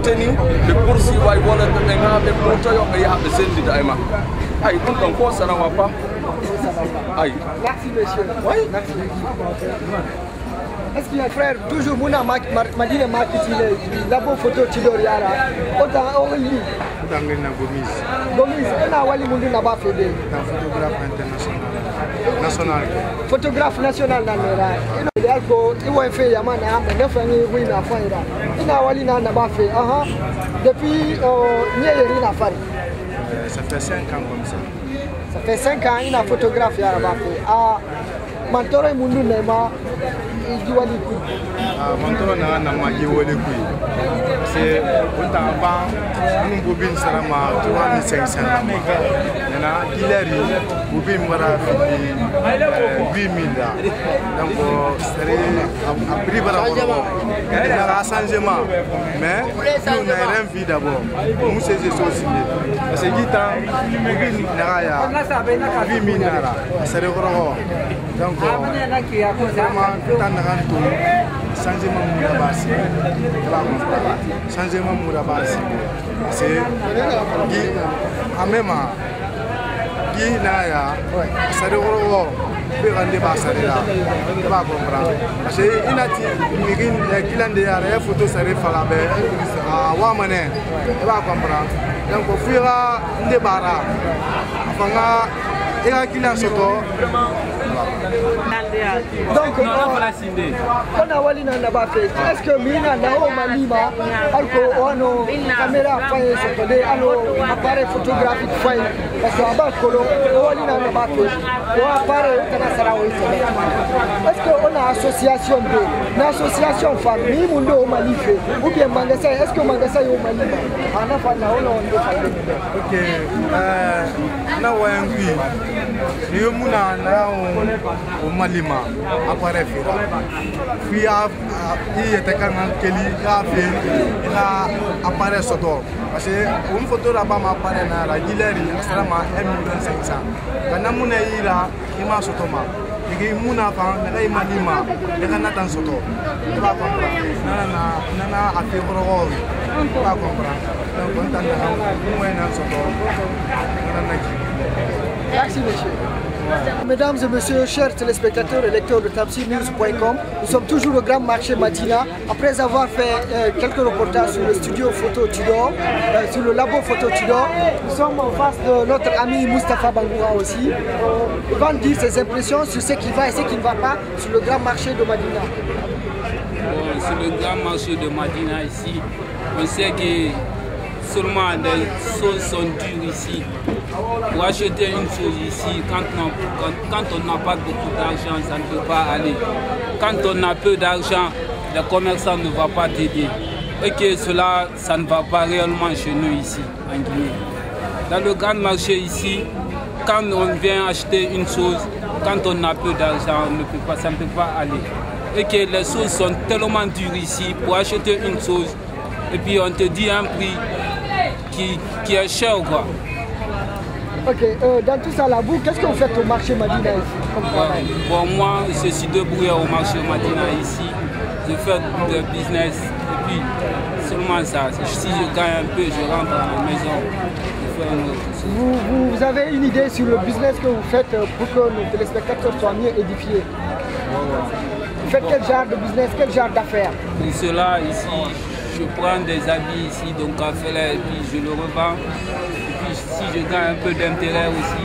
litinin be kursi wai wala da nga be mota yo ya be sendi da ma ay dum don ko sana wa pa ay merci monsieur oui merci. Est-ce qu'il y a frère toujours Mouna Madina Makiti le labo photo Tidoriara autant only Dangena Gomis na wali mundu na ba fede photographe international national photographe national na nera ino alko iwo fe yamana amba defani wina faira ina wali na ba fe aha depuis nyeri na fari ça fait 5 ans comme ça. Ça fait 5 ans ina photographe ya ba fe ah mantoro mundu nema ijiwali ku mantoro na maji wole ku c'est autant avant nous bobine salama 3500 na dileri bobine mara 8000 donc c'est prix bara na changement mais nous n'a rien vu d'abord nous c'est aussi parce que gitan bobine na ya 8000 naira c'est gros donc vraiment tandakan to changement muda basi changement muda basi c'est gi amema gi na ya c'est gros be rende basare là ba comprendre parce que inati mirin kilande ya re photo sare fala be wa mané ba comprendre donc fuira ndebara afanga ira kilan soto. Donc, on a wali na nabafe. Est-ce que mina na o malima alko ono caméra faye sotode ano appareil photographique faye parce que aba kolo wali na nabafe o appareil kana sara o isebe. Est-ce que on a association de na association famille mundo o malife ou bien mangasa est-ce que mangasa yo malima ana fa na ono ndo faye. OK na wangui yo muna na o malima appareil fira puis il était quand même keli ka fe ila appareil soto parce que une photo là-bas ma appareil na la dileri salama 1,500,000 kana muna ira ima soto ma igi muna fa na malima de kana tan soto tu vas comprendre nana afibro tu vas comprendre donc on t'a na soto nana ki. Merci monsieur. Mesdames et messieurs, chers téléspectateurs et lecteurs de TapsiNews.com, nous sommes toujours au Grand Marché Madina. Après avoir fait quelques reportages sur le studio Photo Tidor, sur le labo Photo Tidor, nous sommes en face de notre ami Moustapha Bangoura aussi. Il va nous dire ses impressions sur ce qui va et ce qui ne va pas sur le Grand Marché de Madina. Sur le Grand Marché de Madina ici, on sait que seulement les choses sont dures ici. Pour acheter une chose ici, quand on n'a pas beaucoup d'argent, ça ne peut pas aller. Quand on a peu d'argent, le commerçant ne va pas t'aider. Et que cela, ça ne va pas réellement chez nous ici, en Guinée. Dans le grand marché ici, quand on vient acheter une chose, quand on a peu d'argent, ça ne peut pas aller. Et que les choses sont tellement dures ici pour acheter une chose. Et puis on te dit un prix qui est cher, quoi. Ok, dans tout ça, là, vous, qu'est-ce que vous faites au marché Madina ici? Bon, moi, je suis débrouillé au marché Madina ici. Je fais du business et puis seulement ça. Si je gagne un peu, je rentre à la maison. Je fais un autre chose. Vous avez une idée sur le business que vous faites pour que nos téléspectateurs soient mieux édifiés? Vous faites quel genre de business, quel genre d'affaires? Pour cela, ici, je prends des habits ici, donc à faire et puis je le revends. Si je gagne un peu d'intérêt aussi,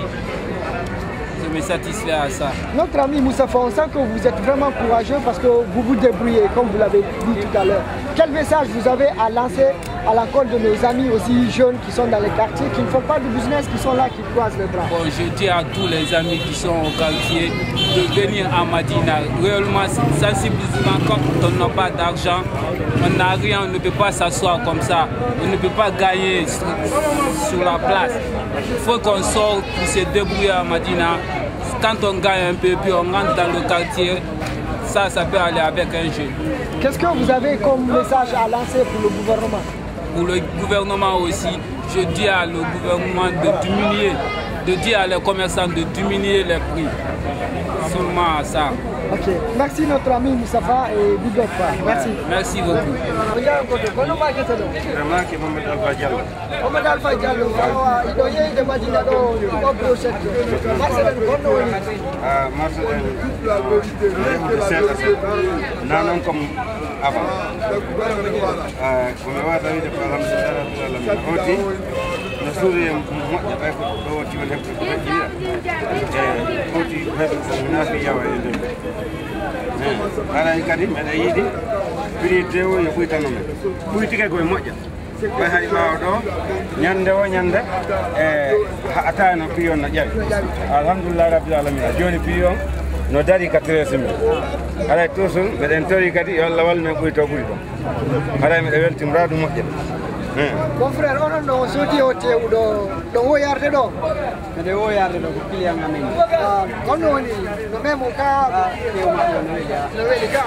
je me satisfais à ça. Notre ami Moustapha, on sent que vous êtes vraiment courageux parce que vous vous débrouillez, comme vous l'avez dit tout à l'heure. Quel message vous avez à lancer à l'encontre de nos amis aussi jeunes qui sont dans les quartiers, qui ne font pas de business, qui sont là, qui croisent les bras? Bon, je dis à tous les amis qui sont au quartier de venir à Madina. Réellement, sensiblement, quand on n'a pas d'argent, on n'a rien, on ne peut pas s'asseoir comme ça. On ne peut pas gagner sur la place. Il faut qu'on sorte pour se débrouiller à Madina. Quand on gagne un peu, puis on rentre dans le quartier, ça peut aller avec un jeu. Qu'est-ce que vous avez comme message à lancer pour le gouvernement? Pour le gouvernement aussi, je dis à le gouvernement de diminuer de dire à les commerçants de diminuer les prix. Seulement ça. Ok, merci notre ami Moussafa et Big Up. Merci. Merci beaucoup. Mohamed Alpha Diallo, il y a des Madina au brochet. Non, comme avant. Come va a dire alhamdulillah rabbil alamin joni piyon no dari 4 semaines ala tosun beden tori kadi yo Allah wal men ko to buri ko ala mi weltim radu mojje mon frère on no soti o te do wo yarde do de wo yarde do client amen on no ni no memo ka ke o no vedi ka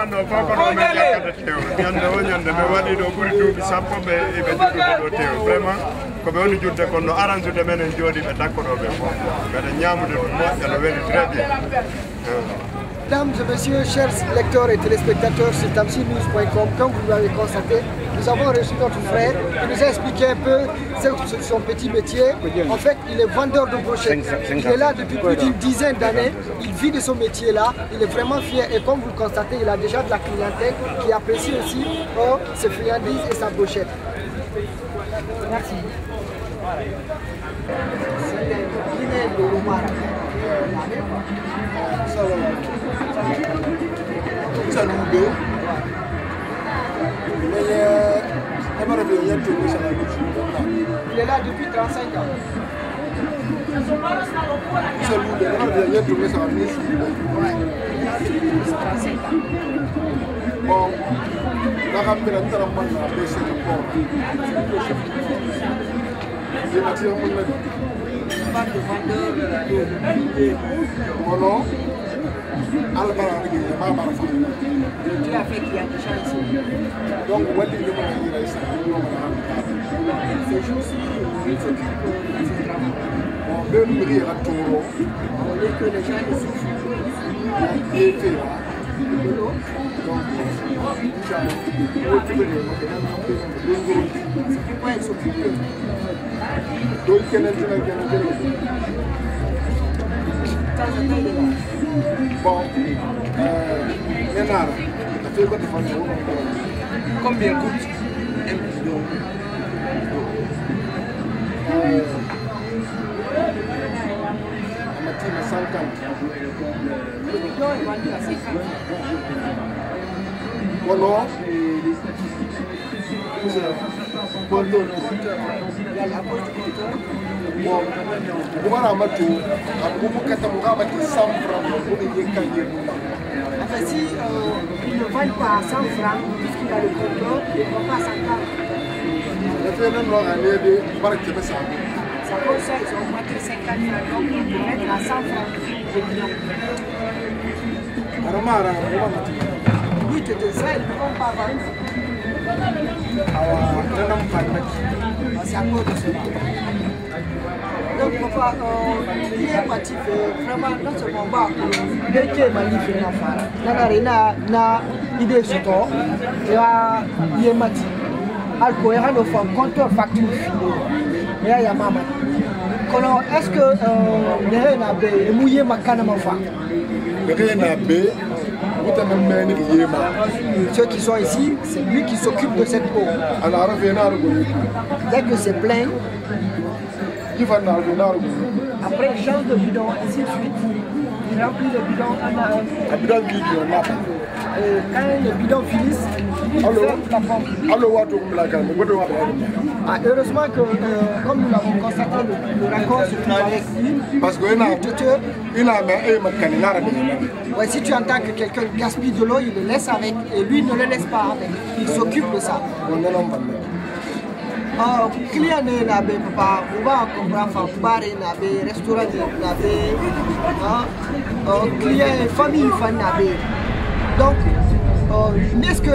no papa no me ka teo nyande me wadi do buri dubi sappo be e be do teo vraiment ko be woni judde ko no arrange de men jodi be dakkodo be ko be nyaamude dum mo no weli très bien. Mesdames et messieurs, chers lecteurs et téléspectateurs sur tamsinews.com, comme vous l'avez constaté, nous avons reçu notre frère qui nous a expliqué un peu son petit métier. En fait, il est vendeur de brochettes. Il est là depuis plus d'une dizaine d'années. Il vit de son métier-là. Il est vraiment fier. Et comme vous le constatez, il a déjà de la clientèle qui apprécie aussi ses friandises et sa brochette. Merci. Il est là depuis 35 ans. Bon, la rapide à la main, la baisse de port. C'est maximum Pas de vendeur. Mon nom, Albara, Tu as fait qu'il y a déjà ici. donc, what did you want to C'est juste qu'il s'occupe de ce travail. on veut mourir à Touro, On veut que les gens ici il était là. Donc, c'est pourquoi ils s'occupent. donc, quel est le bon, Ménard, tu fais quoi de faire? Combien coûte un bidon? Amatina 50. Le bidon est vendu à 50. Bon, non. Bon, non. Il y a la poche du compteur. Bon, voilà, Matou, à beaucoup de temps, on 100 francs pour les cahiers. En fait, si ils ne vendent pas à 100 francs, puisqu'il a le compteur, ils ne vont pas à 50. Le fait même dans l'année de Marc Tébessa. Ça cause ça, ils ont augmenté 50 francs, donc ils vont mettre à 100 francs le bidon. Oui, tu te sais, ils ne vont pas vendre. C'est à cause de cela. Donc, papa, il est motivé vraiment dans ce combat. Il est magnifique. Na idée sur toi. Il est motivé. Alcool, il y a une forme contre facture filée. Il y a maman. Est-ce que les gens ont mouillé ma canne à ma femme? Ceux qui sont ici, c'est lui qui s'occupe de cette eau. Dès que c'est plein, après il change de bidon, ainsi de suite. Il remplit le bidon en un bidon vide. Et quand le bidon finisse, il ferme la pompe. Heureusement que, comme nous l'avons constaté, le raccord se trouve avec lui. Parce que ouais, si tu entends que quelqu'un gaspille de l'eau, il le laisse avec. Et lui ne le laisse pas avec. Il s'occupe de ça. Client ne nabe papa, on va comprendre bar nabe, restaurant nabe, client famille fan nabe. Donc, n'est-ce que